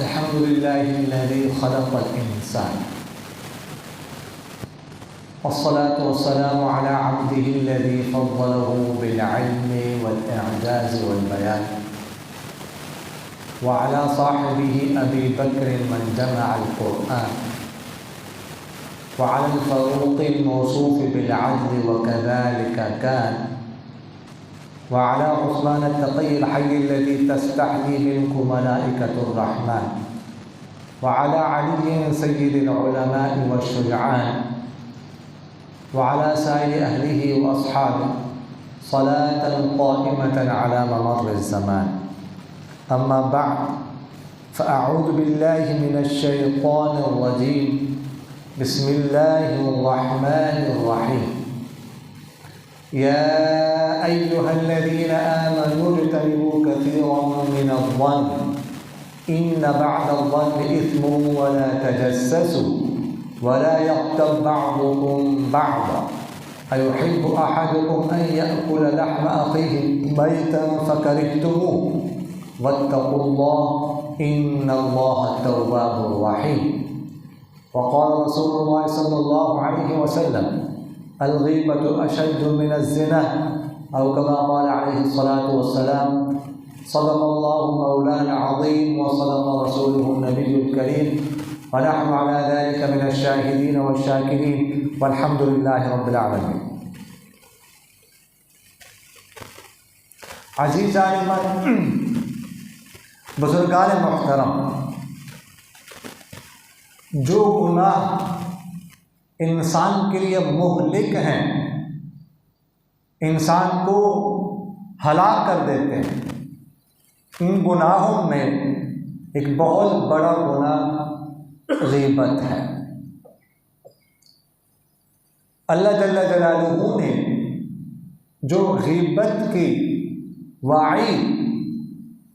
अल्हम्दुलिल्लाहिल्लज़ी खलक़ल इंसान वस्सलातु वस्सलामु अला अब्दिहिल्लज़ी फ़द्दलहु बिल इल्मी वल इअजाज़ वल बयान व अला साहिबिही अबी बक्र मन जमअल क़ुरआन व अलल फ़ारूक़िल मौसूफ़ बिल अदल व कज़ालिका कान व अला उस्मान अत्तक़िय्यिल हय्यिल्लज़ी तस्तहयी मिन्हु मलाइकतुर रहमान व अला अलिय्यिन सय्यिदिल उलमा'i वश्शुजआन व अला साइरि अहलिही व अस्हाबिही सलातन क़ाइमतन अला ममर्रिज़ ज़मान। अम्मा बअद फ़अऊज़ु बिल्लाहि मिनश शैतानिर रजीम। बिस्मिल्लाहिर रहमानिर रहीम। या अय्युहल्लज़ीना आमनू इज्तनिबू कसीरन मिनज़-ज़न्न इन्न बअदज़-ज़न्नि इस्मुन व ला तजस्ससू व ला यग़्तब बअदुकुम बअज़ा अयुहिब्बु अहदुकुम अन यअकुल लहम अख़ीहि मैतन फ़करिह्तुमूह वत्तक़ुल्लाह इन्नल्लाह तव्वाबुर रहीम। वक़ाल रसूलुल्लाह सल्लल्लाहु अलैहि वसल्लम अल-ग़ीबतु अशद्दु मिनज़-ज़िना औ कमा क़ाल अलैहि सलातु वस्सलाम। सदक़ल्लाहु मौलाना अज़ीम व सदक़ रसूलुहु नबियुल करीम व नहनु अला ज़ालिका मिनश शाहिदीन वश-शाकिरीन वल्हम्दुलिल्लाहि रब्बिल आलमीन। अज़ीज़ान बुज़ुर्गान मुहतरम, जो गुनाह इंसान के लिए मुहलिक हैं, इंसान को हलाक कर देते हैं, इन गुनाहों में एक बहुत बड़ा गुनाह ग़ीबत है। अल्लाह जल्ल जलालुहु ने जो ग़ीबत की वाईद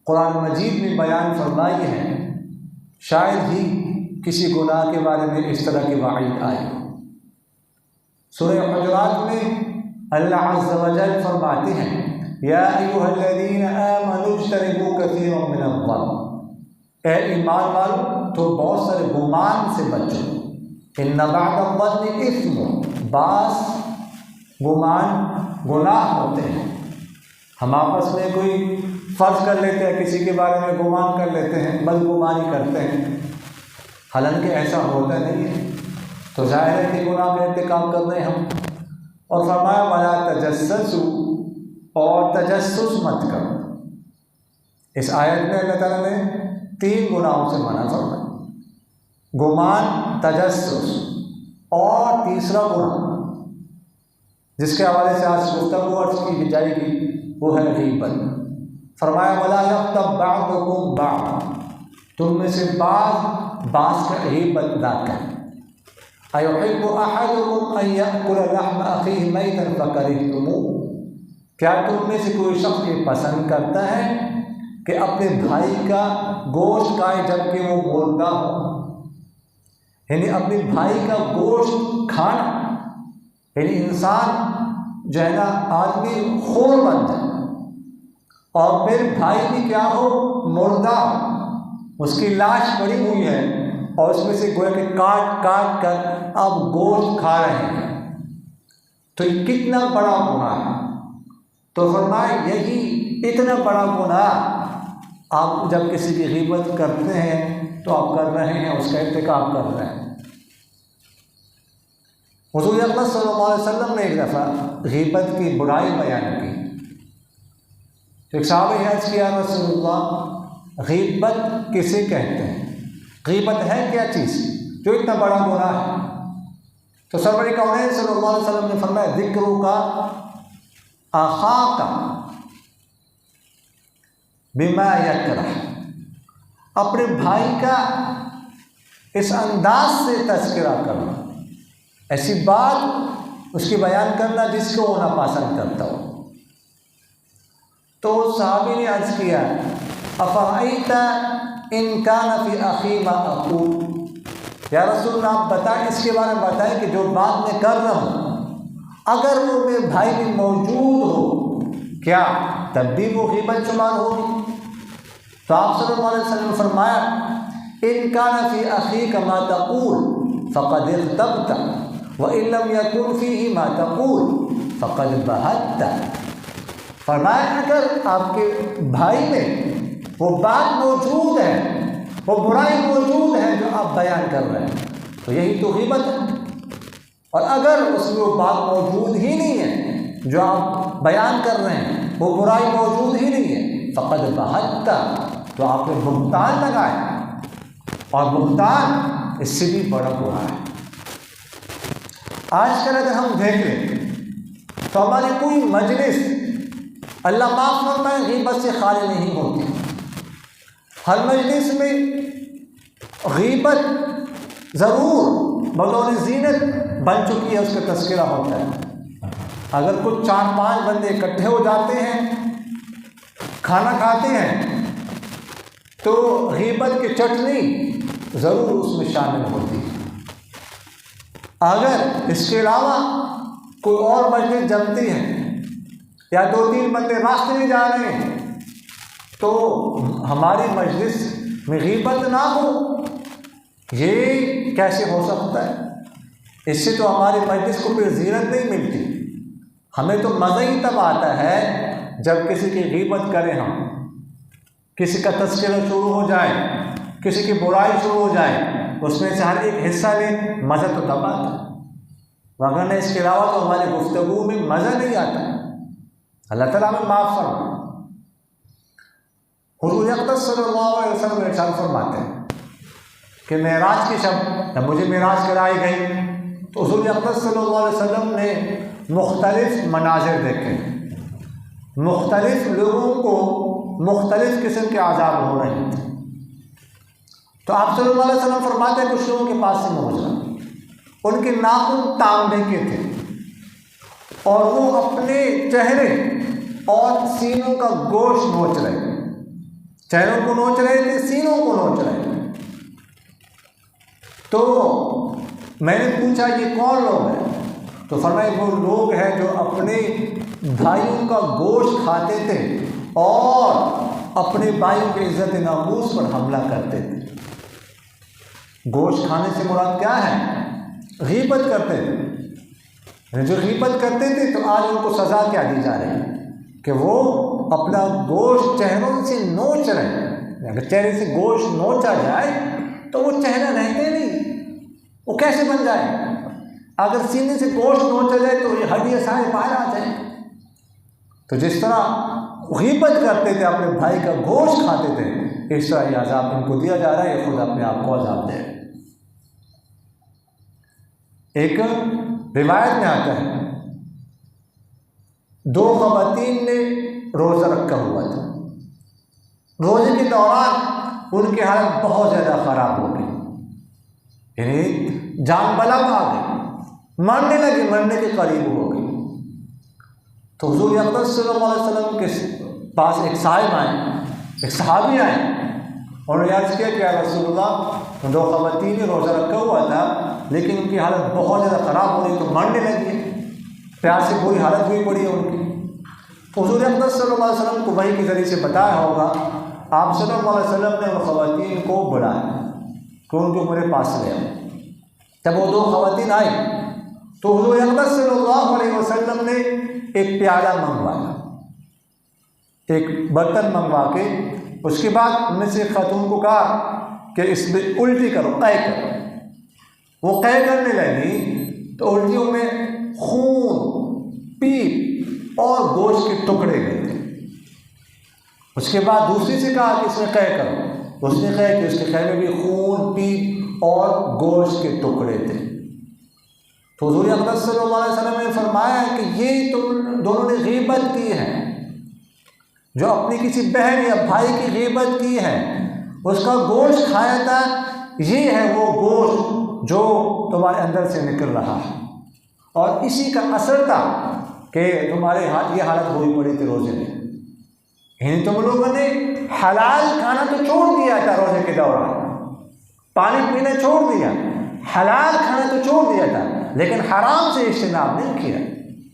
कुरान मजीद में बयान फरमाई है, शायद ही किसी गुनाह के बारे में इस तरह की वाईद आई। सूरह हुजुरात में अल्लाह अज़्ज़ व जल फरमाते हैं, या अय्युहल्लज़ीना आमनू इज्तनिबू कसीरन मिनज़-ज़न्न, ए ईमान वालों तो बहुत सारे गुमान से बचो। इन्न बअदज़-ज़न्नि इस्मुन, बास गुमान गुनाह होते हैं। हम आपस में कोई फ़र्ज़ कर लेते हैं, किसी के बारे में गुमान कर लेते हैं, बदगुमानी करते हैं, हालांकि ऐसा होता नहीं है, तो ज़ाहिर है कि गुनाह का इर्तिकाब कर रहे हैं हम। और फरमाया वला तजस्ससू, और तजस्सुस मत करो। इस आयत में अल्लाह ताला ने 3 गुनाहों से मना फरमाया, गुमान, तजस्सुस और तीसरा गुनाह जिसके हवाले से आज गुफ्तगू अर्ज़ की जाएगी वो है ग़ीबत। फरमाया वला यग़्तब बअदुकुम बअज़ा, तुम में से बास का ग़ीबत ना करें। अयुहिब्बु अहदुकुम अन यअकुल लहम अख़ीहि मैतन फ़करिह्तुमूह, क्या तुम में से कोई शख्स ये पसंद करता है कि अपने भाई का गोश्त खाए जबकि वो मुर्दा हो? यानी अपने भाई का गोश्त खाना, यानी इंसान जो है ना आदमी खोर बन जाए और फिर भाई भी क्या हो, मुर्दा, उसकी लाश पड़ी हुई है और उसमें से गोया के काट काट कर आप गोश्त खा रहे हैं, तो ये कितना बड़ा गुनाह है। तो फरमाए यही इतना बड़ा गुनाह आप जब किसी की ग़ीबत करते हैं तो आप कर रहे हैं, उसका इर्तिकाब कर रहे हैं। हुज़ूर अक़रम सल्लल्लाहु अलैहि वसल्लम ने एक दफ़ा ग़ीबत की बुराई बयान की। एक साहबी ने अर्ज़ किया, रसूलुल्लाह ग़ीबत किसे कहते हैं? ग़ीबत है क्या चीज़ जो इतना बड़ा गुनाह है? तो सरवर कौनैन सल्लल्लाहु अलैहि वसल्लम ने फरमाया, ज़िक्रुका अख़ाका बिमा यकरह, अपने भाई का इस अंदाज से तज़किरा करना, ऐसी बात उसकी बयान करना जिसको वो नापसंद करता हो। तो सहाबी ने अर्ज़ किया, अफ़रअयता इन कान फ़ी अख़ी मा अक़ूल, या रसूल आप बताएं, इसके बारे में बताएं कि जो बात मैं कर रहा हूँ अगर वो मेरे भाई भी मौजूद हो, क्या तब भी वो ग़ीबत शुमार होगी? तो आप सल्लल्लाहु अलैहि वसल्लम ने फरमाया इन कान फी अखीका मा तक़ूल फ़क़द इग़्तबता व इन लम यकुन फ़ीही मा तक़ूल फ़क़द बहत्ता। फरमाया अगर आपके भाई में वो बात मौजूद है, वो बुराई मौजूद है जो आप बयान कर रहे हैं, तो यही तो ग़ीबत है। और अगर उसमें वो बात मौजूद ही नहीं है जो आप बयान कर रहे हैं, वो बुराई मौजूद ही नहीं है, फ़क़द बहत्ता, तो आपने बुहतान लगाया। और बुहतान इससे भी बड़ा बुरा है। आजकल अगर हम देख लें तो हमारी कोई मजलिस, अल्लाह माफ़ फरमाए, ग़ीबत से खाली नहीं होती। हर मजलिस में ग़ीबत ज़रूर बतौर ज़ीनत बन चुकी है, उसका तज़किरा होता है। अगर कुछ 4-5 बंदे इकट्ठे हो जाते हैं, खाना खाते हैं, तो ग़ीबत की चटनी ज़रूर उसमें शामिल होती है। अगर इसके अलावा कोई और मजलिस जमती है या 2-3 बंदे रास्ते में जा रहे हैं, तो हमारी मजलिस में ग़ीबत ना हो, ये कैसे हो सकता है? इससे तो हमारी मजलिस को कोई ज़ीनत नहीं मिलती। हमें तो मज़ा ही तब आता है जब किसी की ग़ीबत करें, हम किसी का तज़किरा शुरू हो जाए, किसी की बुराई शुरू हो जाए, उसमें से हर एक हिस्सा लें, मज़ा तो तब आता है। वरना इसके अलावा तो हमारी गुफ्तगू में मज़ा नहीं आता। अल्लाह ताला हमें माफ़ फरमाए। हुज़ूर अक़दस सल्लल्लाहु अलैहि वसल्लम इरशाद फरमाते हैं कि मेराज की शब जब मुझे मेराज कराई गई तो हुज़ूर अक़दस सल्लल्लाहु अलैहि वसल्लम ने मुख्तलिफ़ मनाज़िर देखे, मुख्तलिफ़ लोगों को मुख्तलिफ़ किस्म के आज़ाब हो रहे थे। तो आप सल्लल्लाहु अलैहि वसल्लम फरमाते हैं कुछ लोगों के पास से गुजरा, उनके नाखून तांबे के थे और वो अपने चेहरे और सीनों का गोश्त नोच रहे थे। चेहरों को नोच रहे थे, सीनों को नोच रहे थे। तो मैंने पूछा ये कौन लोग हैं? तो फरमाया वो लोग हैं जो अपने भाइयों का गोश्त खाते थे और अपने भाइयों के इज़्ज़त नामूस पर हमला करते थे। गोश्त खाने से मुराद क्या है? ग़ीबत करते थे। जो ग़ीबत करते थे तो आज उनको सज़ा क्या दी जा रही है कि वो अपना गोश्त चेहरों से नोच रहे हैं। अगर चेहरे से गोश्त नोचा जाए तो वो चेहरा रहते नहीं, वो कैसे बन जाए? अगर सीने से गोश्त नोचा जाए तो ये हड्डियाँ सारे बाहर आ जाए। तो जिस तरह ग़ीबत करते थे, अपने भाई का गोश्त खाते थे, इस तरह ये अज़ाब इनको दिया जा रहा है, ये खुद अपने आप को अज़ाब दे। एक रिवायत में आता है 2 ख़वातीन ने रोज़ा रखा हुआ था। रोज़े के दौरान उनकी हालत बहुत ज़्यादा ख़राब हो गई, यानी जान बला आ गई, मरने लगे, मरने के करीब हो गई। तो हुज़ूर अक़दस सल्लल्लाहु अलैहि वसल्लम के पास एक साहिब आए, एक सहाबी आए, उन्होंने अर्ज़ किया कि या रसूलल्लाह 2 ख़वातीन ने रोज़ा रखा हुआ था, लेकिन उनकी हालत बहुत ज़्यादा ख़राब हो रही, तो मरने लगी, प्यास से बुरी हालत हुई पड़ी है उनकी। तो हुज़ूर अक़दस सल्लल्लाहु अलैहि वसल्लम को वही के ज़रिए से बताया होगा। आप सल्लल्लाहु अलैहि वसल्लम ने उन ख़वातीन को बुलाया कि उनके मेरे पास ले आओ। जब वो 2 ख़वातीन आई तो हुज़ूर अक़दस सल्लल्लाहु अलैहि वसल्लम ने एक प्याला मंगवाया, एक बर्तन मंगवा के उसके बाद उनमें से खातून को कहा कि इसमें उल्टी करो, क़ै करो। वो क़ै करने लगी तो उल्टियों में खून, पीप और गोश्त के टुकड़े गए। उसके बाद दूसरी से कहा कि इसमें क़ै करो, उसने कहा कि उसके क़ै में भी खून, पीप और गोश्त के टुकड़े थे। तो हुज़ूर अक़दस सल्लल्लाहु अलैहि वसल्लम ने फरमाया कि ये तुम दोनों ने ग़ीबत की है, जो अपनी किसी बहन या भाई की ग़ीबत की है, उसका गोश्त खाया था, ये है वो गोश्त जो तुम्हारे अंदर से निकल रहा है, और इसी का असर था कि तुम्हारे ये हालत हुई पड़ी थी रोज़े में। यानी तुम लोगों ने हलाल खाना तो छोड़ दिया था रोज़े के दौरान, पानी पीना छोड़ दिया, हलाल खाना तो छोड़ दिया था, लेकिन हराम से इज्तिनाब नहीं किया।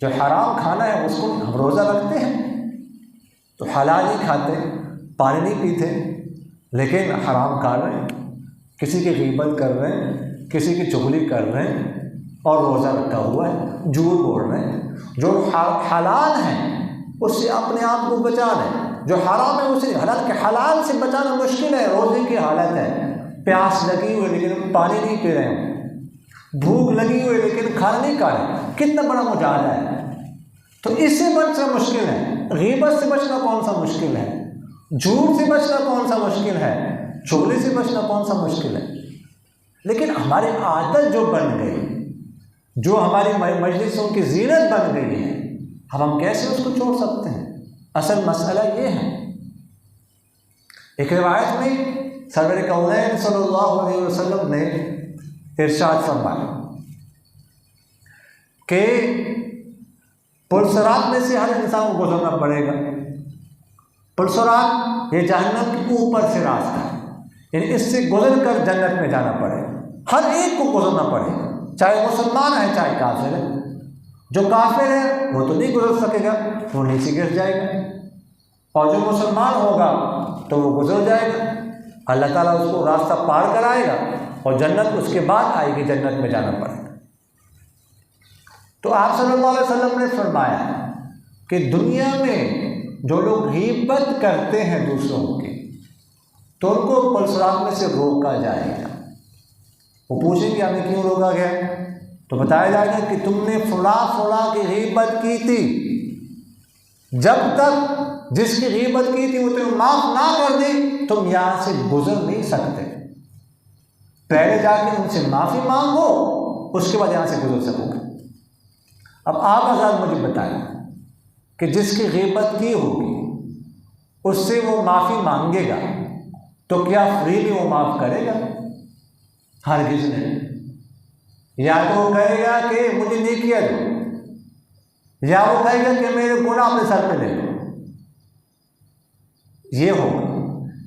जो हराम खाना है उसको हम रोज़ा रखते हैं तो हलाल नहीं खाते, पानी नहीं पीते, लेकिन हराम खा रहे हैं। किसी की गीबत कर रहे हैं, किसी की चुगली कर रहे हैं और रोज़ा रखा हुआ है, झूठ बोल रहे हैं। जो हलाल है उससे अपने आप को बचा लें, जो हराम है उसे हलाल के हलाल से बचाना मुश्किल है। रोज़े की हालत है, प्यास लगी हुई लेकिन पानी नहीं पी रहे हैं, भूख लगी हुई लेकिन खाना नहीं खा रहे, कितना बड़ा मुजाहदा है। तो इससे बचना मुश्किल है। गीबत से बचना कौन सा मुश्किल है, झूठ से बचना कौन सा मुश्किल है, चुगली से बचना कौन सा मुश्किल है। लेकिन हमारी आदत जो बन गई, जो हमारी मजलिसों की जीनत बन गई है, हम कैसे उसको छोड़ सकते हैं। असल मसला ये है, एक रिवायत में सरवर कौनैन सल्लल्लाहु अलैहि वसल्लम ने इरशाद फरमाया कि पुलसरात में से हर इंसान को गुजरना पड़ेगा। पुलसरात ये जहन्नम के ऊपर से रास्ता है, यानी इससे गुजर कर जन्नत में जाना पड़ेगा। हर एक को गुजरना पड़ेगा, चाहे मुसलमान है चाहे काफिर है। जो काफिर है वो तो नहीं गुजर सकेगा, वो नीचे गिर जाएगा, और जो मुसलमान होगा तो वो गुजर जाएगा। अल्लाह ताला उसको रास्ता पार कराएगा और जन्नत उसके बाद आएगी, जन्नत में जाना पड़ेगा। तो आप सल्लल्लाहु अलैहि वसल्लम ने फरमाया कि दुनिया में जो लोग गीबत करते हैं दूसरों की, तो उनको पुलसरात में से रोका जाएगा। वो पूछेंगे हमें क्यों रोका गया, तो बताया जाएगा कि तुमने फला की गीबत की थी, जब तक जिसकी गीबत की थी वो तुम्हें माफ ना कर दी तुम यहाँ से गुजर नहीं सकते। पहले जाके उनसे माफी मांगो, उसके बाद यहाँ से गुजर सकोगे। अब आप आज़ाद मुझे बताएं कि जिसकी गीबत की होगी उससे वो माफ़ी मांगेगा तो क्या फ्रीली वो माफ़ करेगा? हरगिज़ नहीं। या तो वो कहेगा कि मुझे नहीं किया दो, या वो कहेगा कि मेरे गुनाह अपने सर पे ले लो। ये होगा।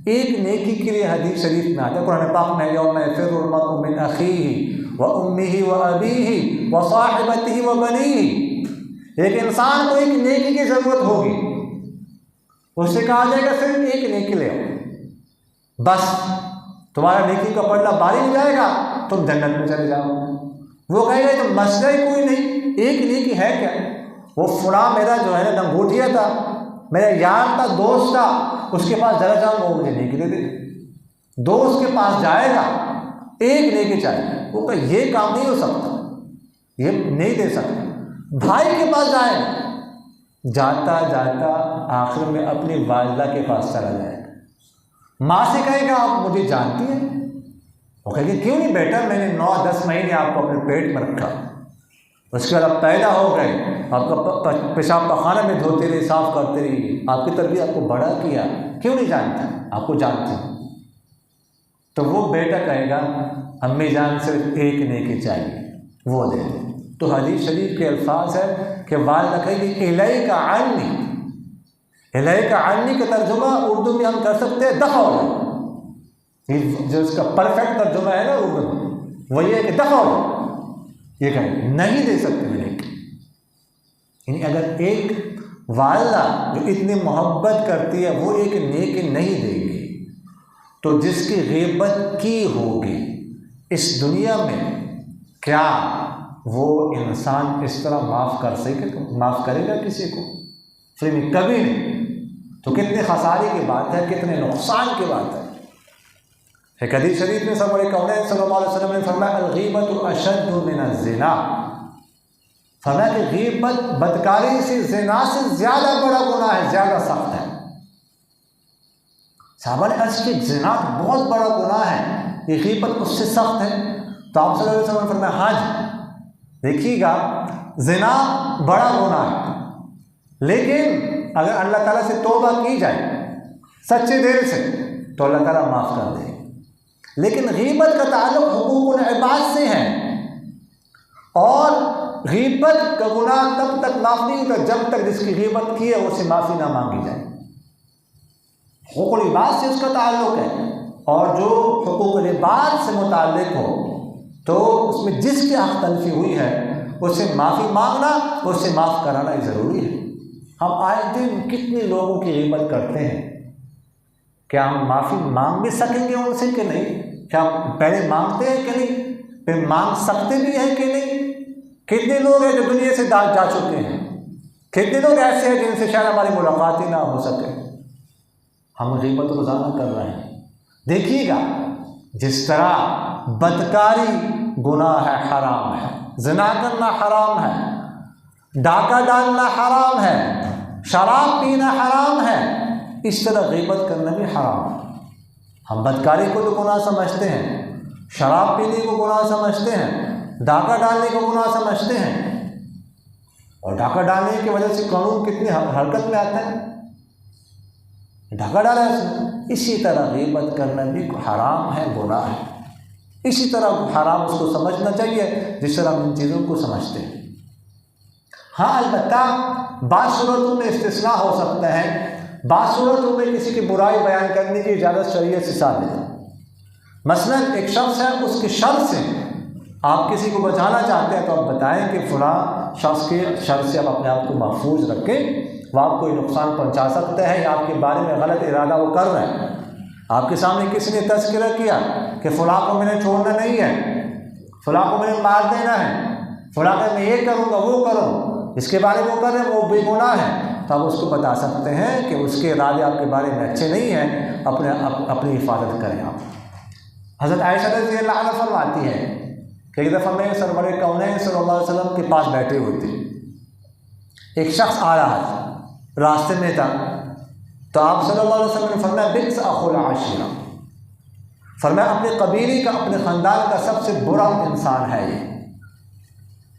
एक नेकी के लिए हदीस शरीफ में आता है, कुरान पाक में, यौम यफ़िर्रुल मर्'उ मिन अख़ीही व उम्मिही व अबीही व साहिबतिही व बनीही। एक इंसान को एक नेकी की ज़रूरत होगी, उससे कहा जाएगा सिर्फ एक नेकी ले आओ, बस तुम्हारा नेकी का पल्ला भारी हो जाएगा, तुम जन्नत में चले जाओ। वो कहेगा तो मसला ही कोई नहीं, एक नेकी है क्या? वो फुला मेरा जो है ना लंगोटिया था, मेरा यार था, दोस्त था, उसके पास जरा जाऊँगा, वो मुझे नेकी दे दे। दोस्त के पास जाएगा, एक नेकी चाहिए, वो कहे ये काम नहीं हो सकता, ये नहीं दे सकता। भाई के पास जाएगा, जाता जाता आखिर में अपनी वालिदा के पास चला जाएगा। माँ से कहेगा आप मुझे जानती हैं? वो कहेगी क्यों नहीं बेटा, मैंने 9-10 महीने आपको अपने पेट में रखा, उसके बाद आप पैदा हो गए, आपका पेशाब पखाना में धोते रहे, साफ करते रहिए, आपकी तरबियत आपको बड़ा किया, क्यों नहीं जानता? आपको जानती। तो वो बेटा कहेगा अम्मी जान सिर्फ एक नेकी चाहिए, वो दे दे। तो हदीस शरीफ के अल्फाज है कि वालिदा कहेगी इलैका अन्नी। इलैका अन्नी का तर्जुमा उर्दू में हम कर सकते हैं दफ़ा हो जाए, जो इसका परफेक्ट तर्जुमा है ना उर्दू में, वही है कि दफ़ा हो जाए। ये कहें नहीं दे सकते मैंने। यानी अगर एक वालिदा जो इतनी मोहब्बत करती है वो एक नेकी नहीं देगी, तो जिसकी गीबत की होगी इस दुनिया में, क्या वो इंसान इस तरह माफ़ कर सके? माफ़ करेगा किसी को? फ्री में कभी नहीं। तो कितने खसारे की बात है, कितने नुकसान की बात है। एक हदीस शरीफ में सरवर कौनैन सल्लल्लाहु अलैहि वसल्लम ने फरमाया अल-गीबतु अशद्दु मिनज़-ज़िना। फरमाया कि गीबत बदकारी से, ज़िना से ज़्यादा बड़ा गुनाह है, ज़्यादा सख्त है। साहबा ने अर्ज़ की ज़िना बहुत बड़ा गुनाह है, ये गीबत उससे सख्त है। तो आप सल्लल्लाहु अलैहि वसल्लम ने फरमाया हाँ जी, देखिएगा ज़िना बड़ा गुनाह है, लेकिन अगर अल्लाह ताला से तौबा की जाए सच्चे दिल से तो अल्लाह ताला माफ़ कर दे। लेकिन गीबत का ताल्लुक़ हुकूकुल इबाद से है, और गीबत का गुनाह तब तक माफ़ नहीं होता जब तक जिसकी गीबत की है उससे माफ़ी ना मांगी जाए। हुकूकुल इबाद से उसका ताल्लुक़ है, और जो हुकूकुल इबाद से मुताल्लिक़ हो तो उसमें जिसकी हक़ तलफ़ी हुई है उससे माफ़ी मांगना, उससे माफ़ कराना ज़रूरी है। हम आए दिन कितने लोगों की गीबत करते हैं, क्या हम माफ़ी मांग भी सकेंगे उनसे कि नहीं? क्या पहले मांगते हैं कि नहीं, फिर मांग सकते भी हैं कि नहीं? कितने लोग हैं जो दुनिया से जा चुके हैं, कितने लोग ऐसे हैं जिनसे शायद हमारी मुलाकात ही ना हो सके, हम गीबत रोज़ाना कर रहे हैं। देखिएगा, जिस तरह बदकारी गुनाह है, हराम है, ज़िना करना हराम है, डाका डालना हराम है, शराब पीना हराम है, इस तरह गीबत करना भी हराम है। हम बदकारी को तो गुनाह समझते हैं, शराब पीने को गुनाह समझते हैं, डाका डालने को गुनाह समझते हैं, और डाका डालने की वजह से कानून कितनी हरकत में आता है, डाका डाला है। इसी तरह गीबत करना भी हराम है, गुनाह है। इसी तरह हराम उसको समझना चाहिए जिस तरह हम इन चीज़ों को समझते हैं। हाँ, अलबत्ता बाद सूरतों में इस्तिस्ना हो सकता है, बाद सूरतों में किसी की बुराई बयान करने की इजाज़त शरीयत से साबित है। मसलन एक शख्स है, उसके शर से आप किसी को बचाना चाहते हैं तो आप बताएं कि फ़लाँ शख्स के शर से आप अपने आप को महफूज रखें, वो आपको नुकसान पहुंचा सकता है या आपके बारे में गलत इरादा वो कर रहे हैं। आपके सामने किसी ने तज़किरा किया कि फ़लाँ को मैंने छोड़ना नहीं है, फ़लाँ को मैंने मार देना है, फ़लाँ का मैं ये करूँगा वो करूँ, इसके बारे में वो कर रहे हैं, वो बेगुनाह है, तो आप उसको बता सकते हैं कि उसके इरादे आपके बारे में अच्छे नहीं हैं, अपनी हिफाजत करें आप। हज़रत आयशा रज़ियल्लाहु अन्हा फरमाती है कि एक दफ़ा मैं सरवर कौनैन सल्लल्लाहु अलैहि वसल्लम के पास बैठे हुए थे, एक शख्स आ रहा था, रास्ते में था, तो आप सल्लल्लाहु अलैहि वसल्लम ने फरमाया बिक्स अखुल आशिरा, फरमाया अपने कबीले का, अपने ख़ानदान का सबसे बुरा इंसान है ये।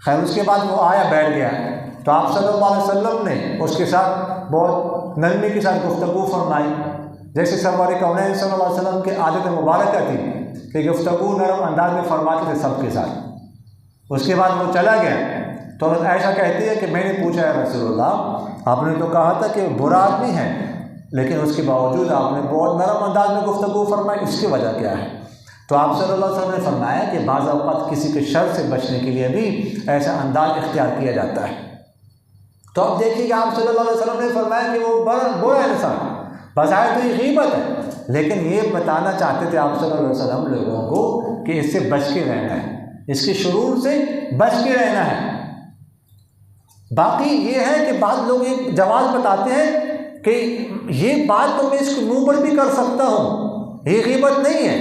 खैर उसके बाद वो आया, बैठ गया, तो आप सल्लल्लाहु अलैहि वसल्लम ने उसके साथ बहुत नरमी के साथ गुफ्तगू फरमाई, जैसे सरवर कौनैन सल्लल्लाहु अलैहि वसल्लम की आदत मुबारक थी कि गुफ्तगू नरम अंदाज में फरमाते थे सबके साथ। उसके बाद वो चला गया, तो आयशा कहती है कि मैंने पूछा है रसूलुल्लाह, आपने तो कहा था कि बुरा आदमी है, लेकिन उसके बावजूद आपने बहुत नरम अंदाज में गुफ्तगू फरमाई, इसकी वजह क्या है? तो आप सल्लल्लाहु अलैहि वसल्लम ने फरमाया कि बाज़ औक़ात किसी के शर से बचने के लिए भी ऐसा अंदाज इख्तियार किया जाता है। तो अब देखिए आप सल्लल्लाहु अलैहि वसल्लम ने फरमाया कि वो बुरा इंसान, बज़ाहिर तो ये गीबत है, लेकिन ये बताना चाहते थे आप सल्लल्लाहु अलैहि वसल्लम लोगों को कि इससे बच के रहना है, इसके शुरूर से बच के रहना है। बाकी ये है कि बाद लोग एक जवाब बताते हैं कि ये बात तो मैं इसको मुंह पर भी कर सकता हूँ, ये गीबत नहीं है,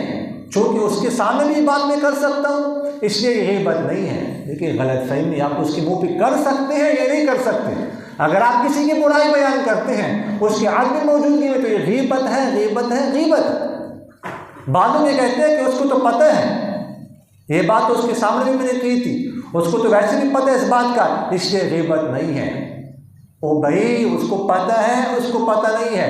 चूँकि उसके सामने भी बात मैं कर सकता हूँ, इसलिए ये गीबत नहीं है। देखिए गलतफहमी, आप उसके मुंह पे कर सकते हैं या नहीं कर सकते। अगर आप किसी की बुराई बयान करते हैं उसके आदमी मौजूदगी में, तो ये गीबत है, गीबत है, गीबत। बाद में कहते हैं कि उसको तो पता है, ये बात तो उसके सामने भी मैंने की थी, उसको तो वैसे भी पता है इस बात का, इसलिए गीबत नहीं है। ओ भाई, उसको पता है, उसको पता नहीं है,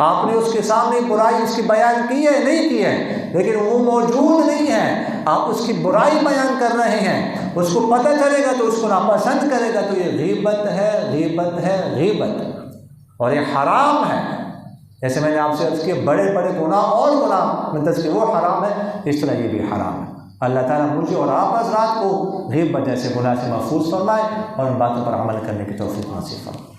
आपने उसके सामने बुराई उसकी बयान की है नहीं की है, लेकिन वो मौजूद नहीं है, आप उसकी बुराई बयान कर रहे हैं, उसको पता चलेगा तो उसको नापसंद करेगा, तो ये गीबत है, गीबत है, गीबत, और ये हराम है। जैसे मैंने आपसे अर्ज़ किया, बड़े बड़े गुनाह और गुनाह में से वो हराम है, इस तरह ये भी हराम है। अल्लाह ताला मुझे और आप हज़रात को गीबत जैसे गुनाह से महफूज फरमाए और उन बातों पर अमल करने की तौफीक नसीब फरमाए।